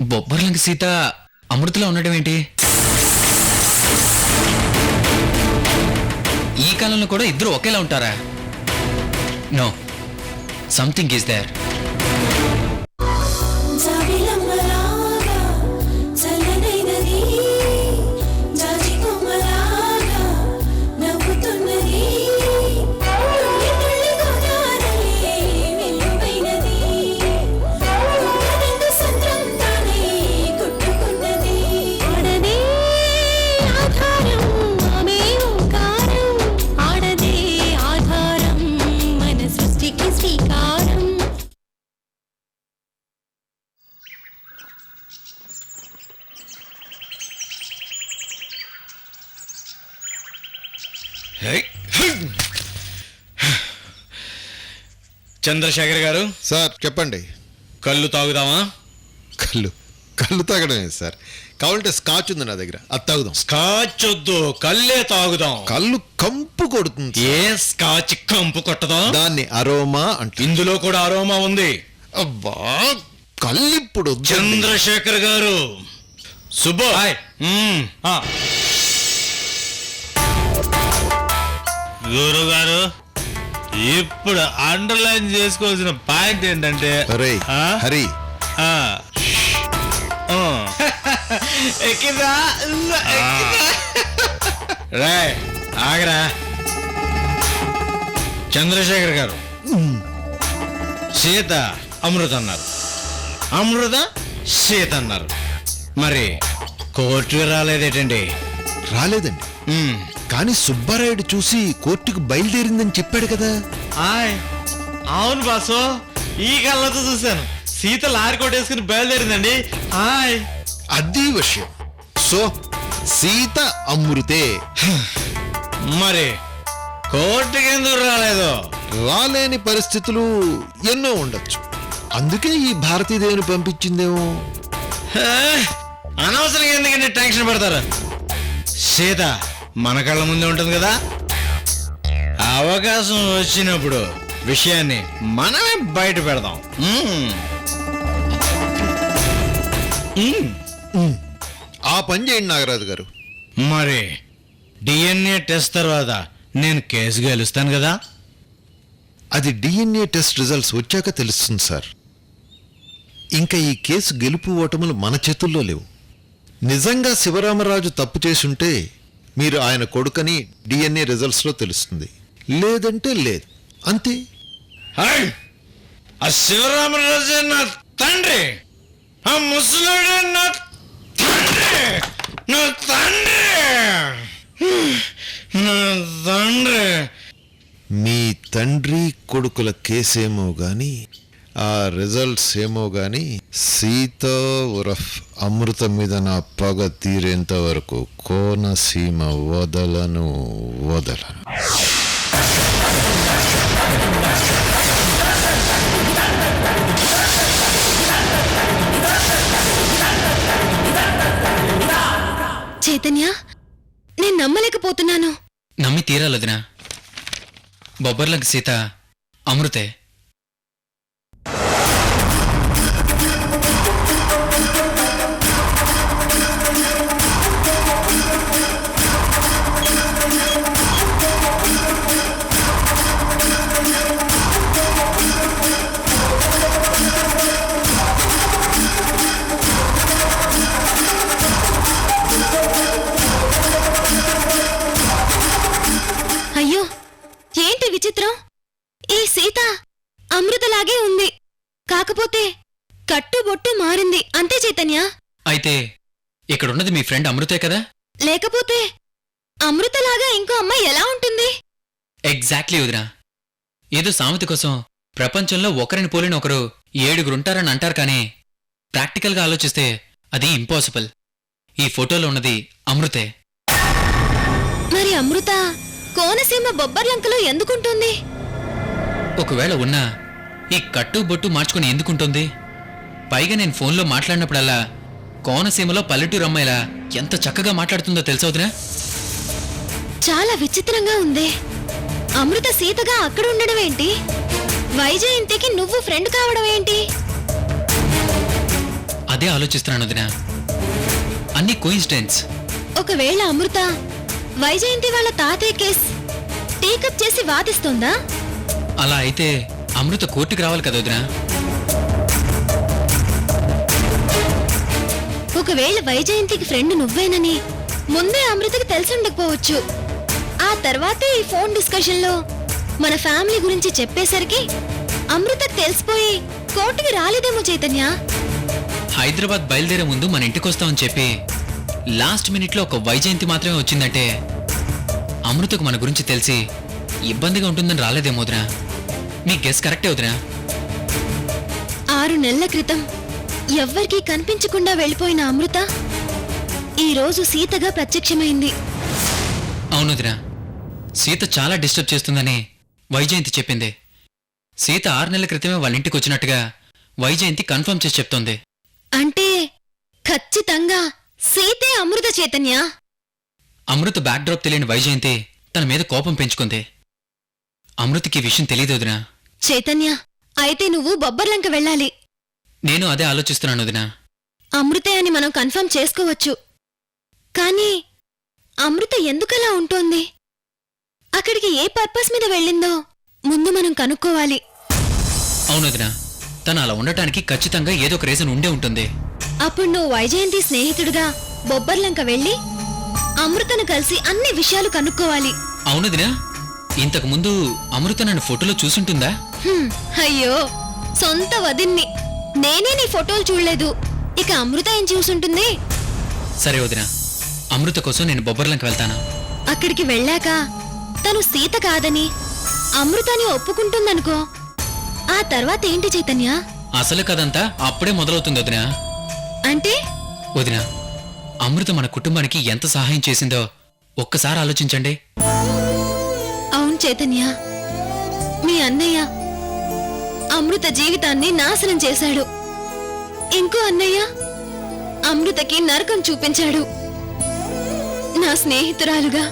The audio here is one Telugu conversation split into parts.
బొబ్బర్లంక సీత అమృతలో ఉండడం ఏంటి? ఈ కాలంలో కూడా ఇద్దరు ఒకేలా ఉంటారా? No, something is there. Chandrasekhar గారు. సార్ చెప్పండి. కళ్ళు తాగుదామా? కళ్ళు తాగడమే సార్. కావాలంటే స్కాచ్ ఉంది నా దగ్గర, అది తాగుదాం. స్కాచ్ వద్దు, కళ్ళే తాగుదాం. కళ్ళు కంపు కొడుతుంది. ఏ స్కాచ్ కంపు కొట్టదా? దాన్ని అరోమా అంటే. ఇందులో కూడా అరోమా ఉంది. అబ్బా కళ్ళు ఇప్పుడు చంద్రశేఖర్ గారు. సుబ్బు గురుగారు, ఇప్పుడు అండర్లైన్ చేసుకోవాల్సిన పాయింట్ ఏంటంటే హరి ఆగరా. చంద్రశేఖర్ గారు, సీత అమృత అన్నారు, అమృత సీత అన్నారు. మరి కోర్టుకు రాలేదేటండి? రాలేదండి, కానీ సుబ్బారాయుడు చూసి కోర్టుకు బయలుదేరిందని చెప్పాడు కదా. అవును బాసు, ఈ కళ్ళతో చూశాను. సీత లారీ కొట్టేసుకుని బయలుదేరిందండి. అది విషయం. సో సీత అమృతే. మరి కోర్టుకి ఎందుకు రాలేదు? రాలేని పరిస్థితులు ఎన్నో ఉండొచ్చు, అందుకే ఈ భారతీదేవిని పంపించిందేమో. అనవసరంగా ఎందుకంటే టెన్షన్ పడతారు. సీత మన కళ్ళ ముందే ఉంటుంది కదా. అవకాశం వచ్చినప్పుడు విషయాన్ని మనమే బయట పెడదాం. ఆ పని చేయండి నాగరాజు గారు. మరి డిఎన్ఏ టెస్ట్ తర్వాత నేను కేసు గెలుస్తాను కదా. అది డిఎన్ఏ టెస్ట్ రిజల్ట్స్ వచ్చాక తెలుస్తుంది సార్. ఇంకా ఈ కేసు గెలుపు ఓటములు మన చేతుల్లో లేవు. నిజంగా శివరామరాజు తప్పు చేసుంటే మీరు ఆయన కొడుకని డిఎన్ఏ రిజల్ట్స్లో తెలుస్తుంది, లేదంటే లేదు, అంతే. ఆ శివరామరాజు నా తండ్రి, ఆ ముసలుడు నా తండ్రి, నా తండ్రి, నా తండ్రి. మీ తండ్రి కొడుకుల కేసేమో గాని ఆ రిజల్ట్స్ ఏమో గాని సీత ఉరఫ్ అమృత మీద నా పగ తీరేంత వరకు కోనసీమ వదలను. చైతన్య, నేను నమ్మలేకపోతున్నాను. నమ్మి తీరాలొదినా. బొబ్బర్లంక సీత అమృతే. అయ్యో, ఏంటి విచిత్రం! ఈ సీత అమృతలాగే ఉంది, కాకపోతే కట్టుబొట్టు మారింది అంతే చైతన్య. అయితే ఇక్కడున్నది మీ ఫ్రెండ్ అమృతే కదా? లేకపోతే అమృతలాగా ఇంకో అమ్మాయి ఎలా ఉంటుంది? ఎగ్జాక్ట్లీ వదినా. ఏదో సామెత కోసం ప్రపంచంలో ఒకరిని పోలిన ఒకరు 7 ఉంటారని అంటారు, కానీ ప్రాక్టికల్గా ఆలోచిస్తే అది ఇంపాసిబుల్. ఈ ఫోటోలో ఉన్నది అమృతే. మరి అమృత కోనసీమ బొబ్బర్లంకలో ఎందుకుంటుంది? ఒకవేళ ఉన్నా ఈ కట్టు బొట్టు మార్చుకుని ఎందుకుంటుంది? పైగా నేను ఫోన్లో మాట్లాడినప్పుడల్లా కోనసీమలో పల్లెటూరు అమ్మాయిలా ఎంత చక్కగా మాట్లాడుతుందో తెలుసవుతున్నా. చాలా విచిత్రంగా ఉంది. అమృత సీతగా అక్కడ ఉండడం ఏంటి? వైజయంతికి నువ్వు ఫ్రెండ్ కావడం ఏంటి? అదే ఆలోచిస్తున్నాను వదినా. అన్ని కోయిన్సిడెన్స్. ఒకవేళ అమృత వైజయంతి వాళ్ళ తాతయ్య కేస్ టేకప్ చేసి వాదిస్తుందా? అలా అయితే అమృత కోర్టుకి రావాలి కదా వదినా. ఒకవేళ వైజయంతికి ఫ్రెండ్ నువ్వేనని ముందే అమృతకి తెలిసి ఉండకపోవచ్చు. ఆ తర్వాతే ఈ ఫోన్ డిస్కషన్ లో మన ఫ్యామిలీ గురించి చెప్పేసరికి అమృతకు తెలిసిపోయి కోర్టుకి రాలేదేమో చైతన్య. హైదరాబాద్ బయలుదేరే ముందు మన ఇంటికి వస్తామని చెప్పి లాస్ట్ మినిట్ లో ఒక వైజయంతి మాత్రమే వచ్చిందంటే అమృతకు మన గురించి తెలిసి ఇబ్బందిగా ఉంటుందని రాలేదేమో వదినా. మీ గెస్ కరెక్టే వదినా. 6 నెలల క్రితం ఎవ్వరికీ కనిపించకుండా వెళ్ళిపోయిన అమృత ఈ రోజు సీతగా ప్రత్యక్షమైంది. అవును వదినా. సీత చాలా డిస్టర్బ్ చేస్తుందని వైజయంతి చెప్పింది. సీత 6 నెలల క్రితమే వాళ్ళ ఇంటికి వచ్చినట్టుగా వైజయంతి కన్ఫర్మ్ చేసి చెప్తోంది. అంటే ఖచ్చితంగా సీతే అమృత చైతన్య. అమృత బ్యాక్ డ్రాప్ తెలియని వైజయంతి తన మీద కోపం పెంచుకుంది. అమృతకి విషయం తెలియదు వదినా. చైతన్య, అయితే నువ్వు బొబ్బర్లంక వెళ్ళాలి. నేను అదే ఆలోచిస్తున్నాను వదినా. అమృతే అని మనం కన్ఫర్మ్ చేసుకోవచ్చు. కానీ అమృత ఎందుకలా ఉంటోంది? అక్కడికి ఏ పర్పస్ మీద వెళ్ళిందో ముందు మనం కనుక్కోవాలి. అవును వదినా. తను అలా ఉండటానికి ఖచ్చితంగా ఏదో ఒక రీజన్ ఉండే ఉంటుంది. అప్పుడు నువ్వు వైజయంతి స్నేహితుడిగా బొబ్బర్లంక వెళ్ళి అమృతను కలిసి అన్ని విషయాలు కనుక్కోవాలి. అవును వదినా. ఇంతకు ముందు అమృత నన్ను ఫోటోలో చూసుంటుందా? అయ్యో, సొంత వదిన్ని నేనే నీ ఫోటోలు చూడలేదు, ఇక అమృత ఏం చూసుంటుంది? సరే వదినా, అమృత కోసం నేను బొబ్బర్లంక వెళ్తాను. అక్కడికి వెళ్ళాక తను సీత కాదని అమృతని ఒప్పుకుంటుందనుకో, ఆ తర్వాత ఏంటి చైతన్య? అసలు కదంతా అప్పుడే మొదలవుతుంది వదినా. అంటే వదినా, అమృత మన కుటుంబానికి ఎంత సహాయం చేసిందో ఒక్కసారి ఆలోచించండి. అవును చైతన్య, మీ అన్నయ్య అమృత జీవితాన్ని నాశనం చేశాడు. ఇంకో అన్నయ్య అమృతకి నరకం చూపించాడు. నా స్నేహితురాలుగా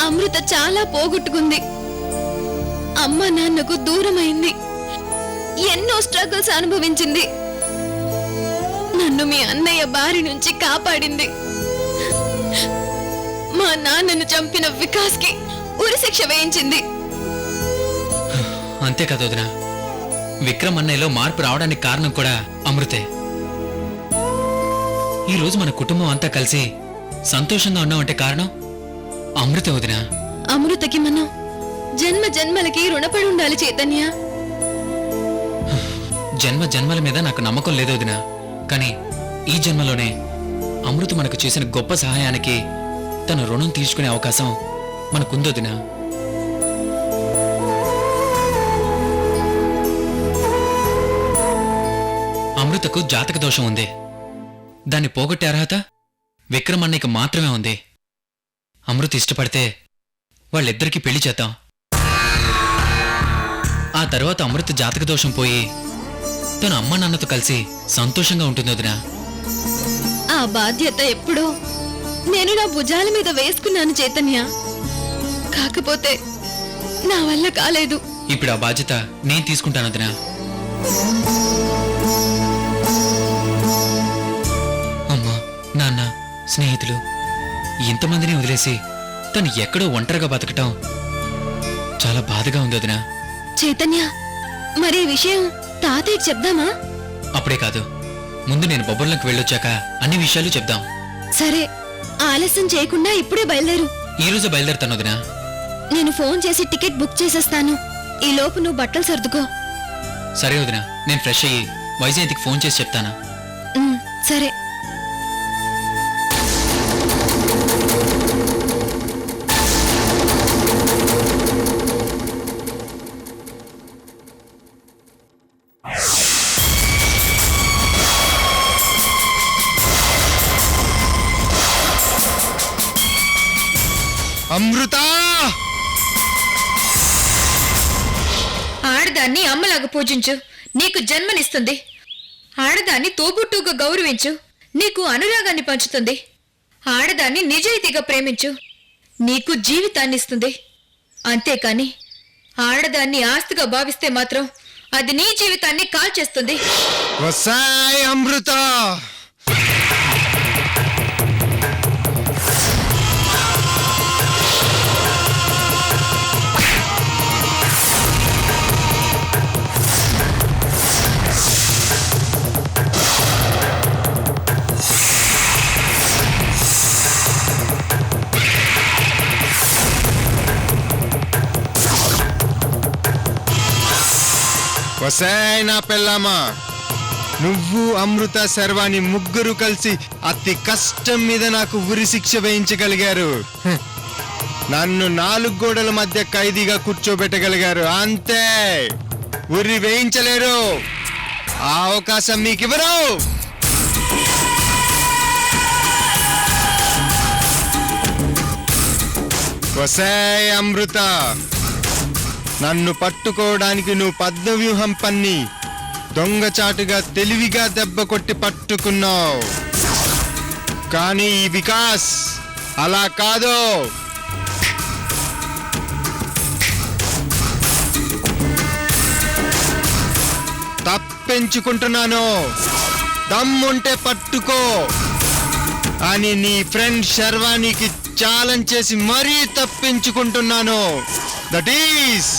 అమృత చాలా పోగొట్టుకుంది. అమ్మ నాన్నకు దూరమైంది. ఎన్నో స్ట్రగుల్స్ అనుభవించింది. నన్ను మీ అన్నయ్య బారి నుంచి కాపాడింది. మా నాన్నను చంపిన వికాస్కి ఉరిశిక్ష వేయించింది. అంతే కదా వదినా. విక్రమ్ అన్నయ్యలో మార్పు రావడానికి కారణం కూడా అమృతే. ఈ రోజు మన కుటుంబం అంతా కలిసి సంతోషంగా ఉన్నామంటే కారణం అమృతే వదినా. అమృతకి మనం జన్మ జన్మలకి రుణపడి ఉండాలి చైతన్య. జన్మ జన్మల మీద నాకు నమ్మకం లేదు వదినా. కానీ ఈ జన్మలోనే అమృత మనకు చేసిన గొప్ప సహాయానికి తన రుణం తీర్చుకునే అవకాశం మనకుందొదినా. అమృతకు జాతక దోషం ఉంది. దాన్ని పోగొట్టే అర్హత విక్రమ్ అన్నయ్యకి మాత్రమే ఉంది. అమృత ఇష్టపడితే వాళ్ళిద్దరికీ పెళ్లి చేద్దాం. ఆ తర్వాత అమృత జాతక దోషం పోయి తన అమ్మ నాన్నతో కలిసి సంతోషంగా ఉంటుంది వదినా. ఆ బాధ్యత ఎప్పుడో నేను నా భుజాల మీద వేసుకున్నాను చైతన్య. కాకపోతే నా వల్ల కాలేదు. ఇప్పుడు ఆ బాధ్యత నేను తీసుకుంటాను వదినా. అమ్మా, నాన్న, స్నేహితులు ఇంతమందిని వదిలేసి తను ఎక్కడో ఒంటరిగా బతకటం చాలా బాధగా ఉంది వదినా. చైతన్య, మరి ఈ విషయం తాతయ్యకి చెప్దామా? అప్పుడే కాదు, ముందు నేను బొబ్బర్లకు వెళ్ళొచ్చాక అన్ని విషయాలు చెప్దాం. సరే, ఆలస్యం చేయకుండా ఇప్పుడే బయలుదేరు. ఈ రోజు బయలుదేరుతాను వదినా. నేను ఫోన్ చేసి టికెట్ బుక్ చేసేస్తాను. ఈ లోపు నువ్వు బట్టలు సర్దుకో. సరే వదినా, నేను ఫ్రెష్ అయ్యి వైజయంతికి ఫోన్ చేసి చెప్తాను. సరే. అమృత! ఆడదాన్ని అమ్మలాగా పూజించు, నీకు జన్మనిస్తుంది. ఆడదాన్ని తోబుట్టుగా గౌరవించు, నీకు అనురాగాన్ని పంచుతుంది. ఆడదాన్ని నిజాయితీగా ప్రేమించు, నీకు జీవితాన్నిస్తుంది. అంతేకాని ఆడదాన్ని ఆస్తిగా భావిస్తే మాత్రం అది నీ జీవితాన్ని కాల్చేస్తుంది. వసాయ్ అమృత, వసాయ్ నా పెళ్ళామా, నువ్వు అమృత శర్వాణి ముగ్గురు కలిసి అతి కష్టం మీద నాకు ఉరి శిక్ష వేయించగలిగారు. నన్ను 4 గోడల మధ్య ఖైదీగా కూర్చోబెట్టగలిగారు, అంతే. ఉరి వేయించలేరు. ఆ అవకాశం మీకు ఇవ్వరు. వసాయ్ అమృత, నన్ను పట్టుకోవడానికి నువ్వు పద్మవ్యూహం పన్ని దొంగచాటుగా తెలివిగా దెబ్బ కొట్టి పట్టుకున్నావు. కానీ ఈ వికాస్ అలా కాదు. తప్పించుకుంటున్నాను. దమ్ముంటే పట్టుకో అని నీ ఫ్రెండ్ శర్వాణికి ఛాలెంజ్ చేసి మరీ తప్పించుకుంటున్నాను. That is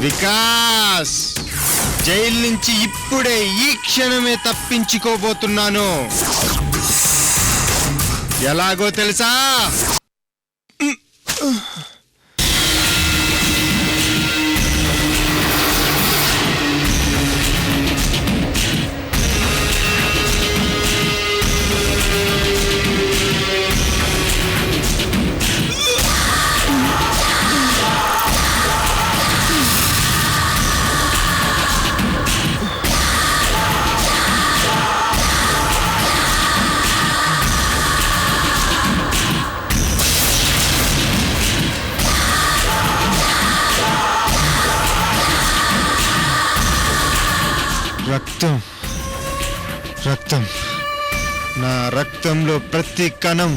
Vikas. జైలు నుంచి ఇప్పుడే ఈ క్షణమే తప్పించుకోబోతున్నాను. ఎలాగో తెలుసా? రక్తం, రక్తం, నా రక్తంలో ప్రతి కణం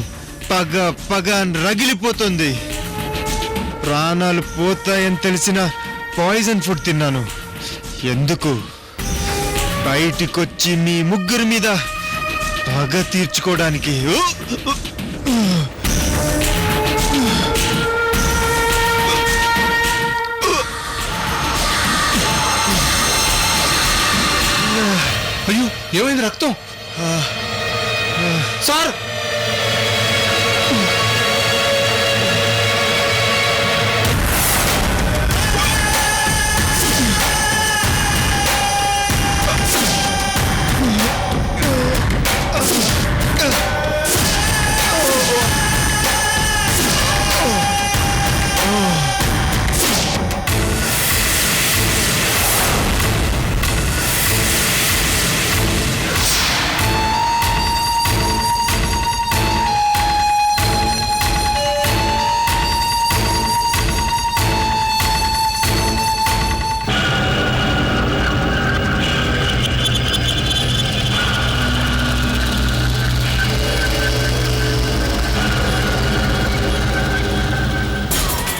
పగ పగ రగిలిపోతుంది. ప్రాణాలు పోతాయని తెలిసిన పాయిజన్ ఫుడ్ తిన్నాను. ఎందుకు? బయటికొచ్చి మీ ముగ్గురి మీద పగ తీర్చుకోవడానికి. అయ్యో, ఏమైంది? రక్తం సార్.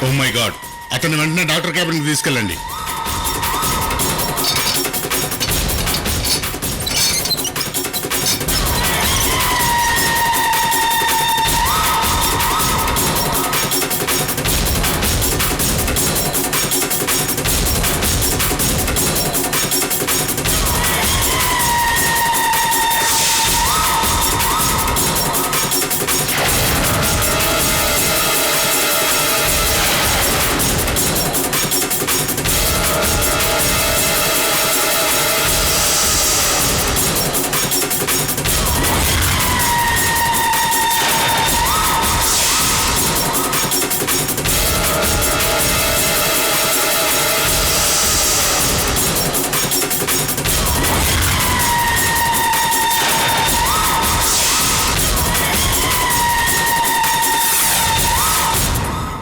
ఓ మై గాడ్, అతన్ని వెంటనే డాక్టర్ క్యాబిన్కి తీసుకెళ్ళండి.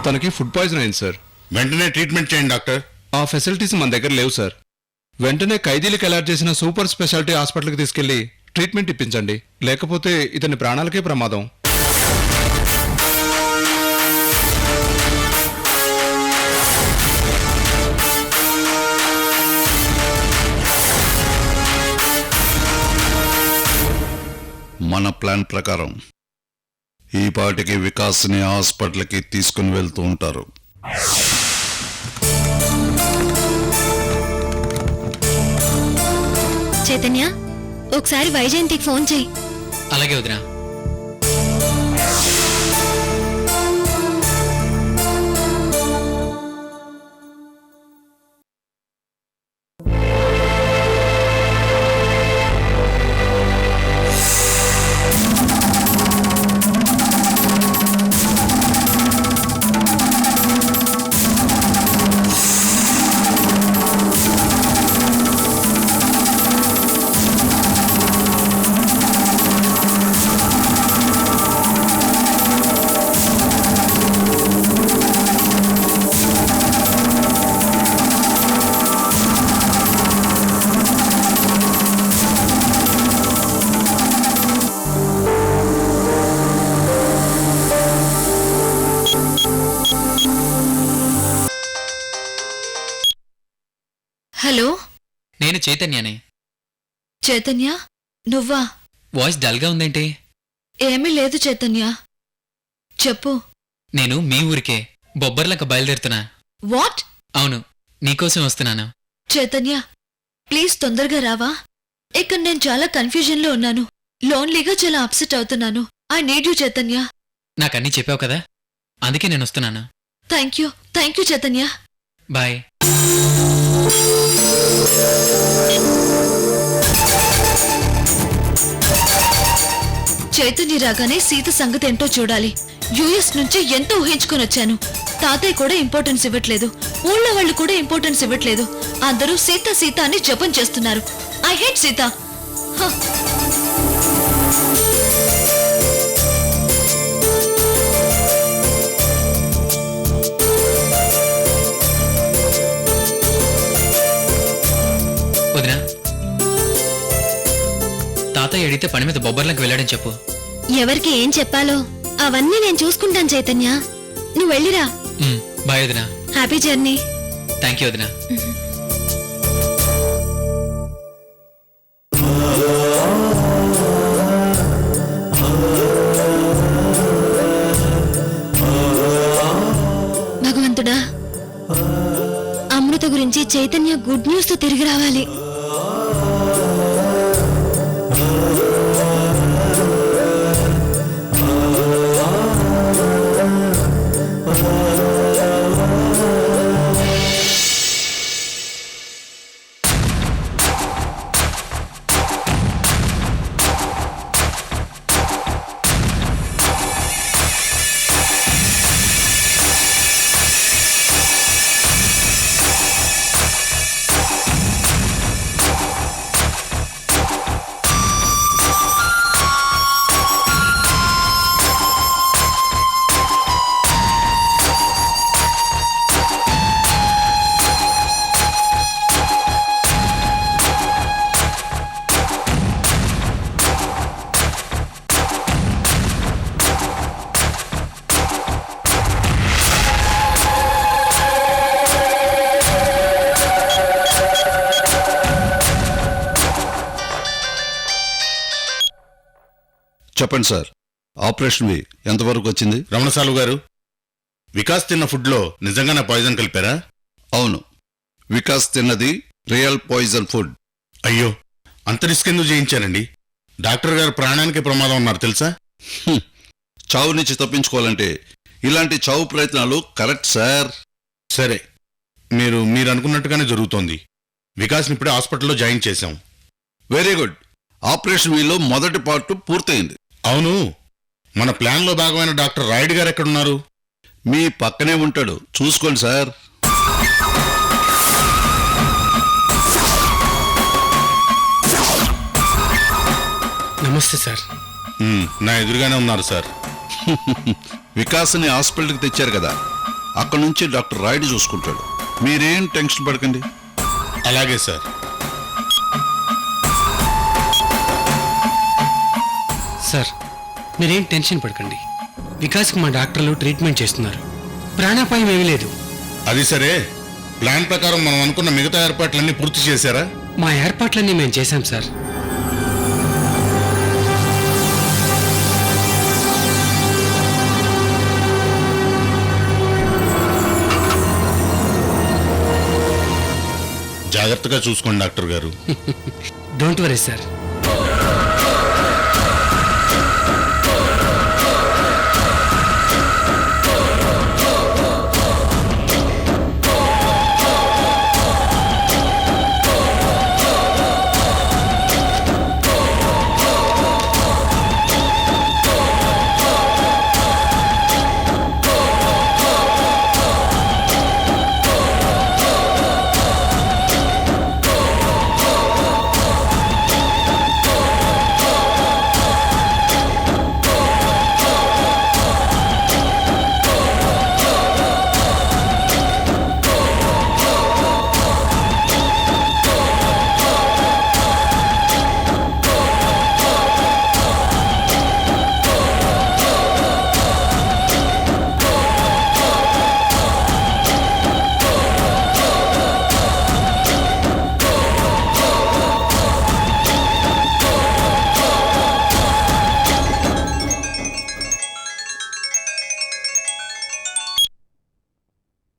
తనకి ఫుడ్ పాయిజన్ అయింది సార్. వెంటనే ట్రీట్మెంట్ చేయండి డాక్టర్. ఆ ఫెసిలిటీస్ మన దగ్గర లేవు సార్. వెంటనే ఖైదీలకు అలాట్ చేసిన సూపర్ స్పెషాలిటీ హాస్పిటల్కి తీసుకెళ్లి ట్రీట్మెంట్ ఇప్పించండి, లేకపోతే ఇతని ప్రాణాలకే ప్రమాదం. మన ప్లాన్ ప్రకారం ఈ పాటికి వికాస్ని హాస్పిటల్కి తీసుకుని వెళ్తూ ఉంటారు. చైతన్య ఒకసారి వైజయంతికి ఫోన్ చెయ్యి. అలాగే వదినా. హలో నేను చైతన్యనే. చైతన్య, నువ్వా? వాయిస్ డల్గా ఉందేంటి? ఏమీ లేదు చైతన్య, చెప్పు. నేను మీ ఊరికే బొబ్బర్లంక బయలుదేరుతున్నా. వాట్? అవును, నీకోసం వస్తున్నాను. చైతన్య, ప్లీజ్ తొందరగా రావా. ఇక్కడ నేను చాలా కన్ఫ్యూజన్లో ఉన్నాను. లోన్లీగా చాలా అప్సెట్ అవుతున్నాను. I need you Chaitanya. నాకన్నీ చెప్పావు కదా, అందుకే నేను వస్తున్నాను. Thank you Chaitanya. Bye. Chaitanya రాగానే సీత సంగతి ఏంటో చూడాలి. యుఎస్ నుంచి ఎంతో ఊహించుకొని వచ్చాను. తాతయ్య కూడా ఇంపార్టెన్స్ ఇవ్వట్లేదు, ఊళ్ళో వాళ్ళు కూడా ఇంపార్టెన్స్ ఇవ్వట్లేదు. అందరూ సీత సీత అని జపం చేస్తున్నారు. I hate Sita. హ. వదినా, తాతయ్య అడిగితే పని మీద బొబ్బర్లకు వెళ్ళాడని చెప్పు. ఎవరికి ఏం చెప్పాలో అవన్నీ నేను చూసుకుంటాను చైతన్య. నువ్వు వెళ్ళిరా. బాయ్ వదినా. Happy journey. థ్యాంక్ యూ వదినా. భగవంతుడా, అమృత గురించి చైతన్య గుడ్ న్యూస్ తో తిరిగి రావాలి. చెప్పండి సార్, ఆపరేషన్ ఎంతవరకు వచ్చింది? రమణసాలు గారు, వికాస్ తిన్న ఫుడ్లో నిజంగానే పాయిజన్ కలిపారా? అవును, వికాస్ తిన్నది రియల్ పాయిజన్ ఫుడ్. అయ్యో, అంత రిస్క్ ఎందుకు చేయించారండి? డాక్టర్ గారు ప్రాణానికి ప్రమాదం ఉన్నారు తెలుసా? చావు నుంచి తప్పించుకోవాలంటే ఇలాంటి చావు ప్రయత్నాలు కరెక్ట్ సార్. సరే, మీరు అనుకున్నట్టుగానే జరుగుతోంది. వికాస్ని ఇప్పుడే హాస్పిటల్లో జాయిన్ చేశాం. Very good. ఆపరేషన్ వీలో మొదటి పార్ట్ పూర్తయింది. అవును, మన ప్లాన్లో భాగమైన డాక్టర్ రాయుడు గారు ఎక్కడున్నారు? మీ పక్కనే ఉంటాడు, చూసుకోండి సార్. నమస్తే సార్. నా ఎదురుగానే ఉన్నారు సార్. వికాస్ని హాస్పిటల్కి తెచ్చారు కదా, అక్కడ నుంచి డాక్టర్ రాయుడు చూసుకుంటాడు. మీరేం టెన్షన్ పడకండి. అలాగే సార్. సార్, మీరేం టెన్షన్ పడకండి. వికాస్కి మా డాక్టర్లు ట్రీట్మెంట్ చేస్తున్నారు. ప్రాణాపాయం ఏమీ లేదు. అది సరే, ప్లాన్ ప్రకారం మనం అనుకున్న మిగతా ఏర్పాట్లన్నీ పూర్తి చేశారా? మా ఏర్పాట్లన్నీ మేము చేశాం సార్. జాగ్రత్తగా చూసుకోండి డాక్టర్ గారు. Don't worry sir.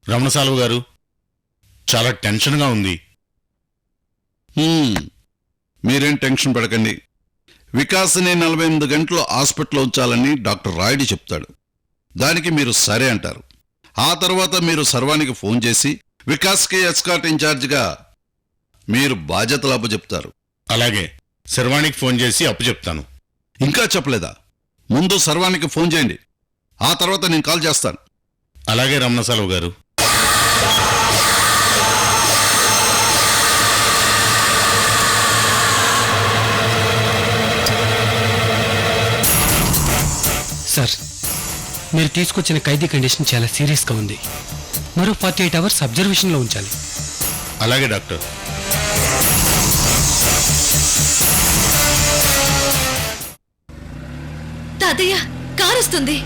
రమణసాలువు గారు, చాలా టెన్షన్గా ఉంది. మీరేం టెన్షన్ పడకండి. వికాస్ని 48 గంటలు హాస్పిటల్లో ఉంచాలని డాక్టర్ రాయుడు చెప్తాడు. దానికి మీరు సరే అంటారు. ఆ తర్వాత మీరు సర్వానికి ఫోన్ చేసి వికాస్కి ఎస్కాట్ ఇన్ఛార్జిగా మీరు బాధ్యతలు అప్పచెప్తారు. అలాగే శర్వాణికి ఫోన్ చేసి అప్పు చెప్తాను. ఇంకా చెప్పలేదా? ముందు సర్వానికి ఫోన్ చేయండి, ఆ తర్వాత నేను కాల్ చేస్తాను. అలాగే రమణసాలువు గారు. సార్, మీరు తీసుకొచ్చిన ఖైదీ కండిషన్ చాలా సీరియస్గా ఉంది. మరో 48 అవర్స్ అబ్జర్వేషన్లో ఉంచాలి. అలాగే డాక్టర్. తాతయ్య, కారు వస్తుంది.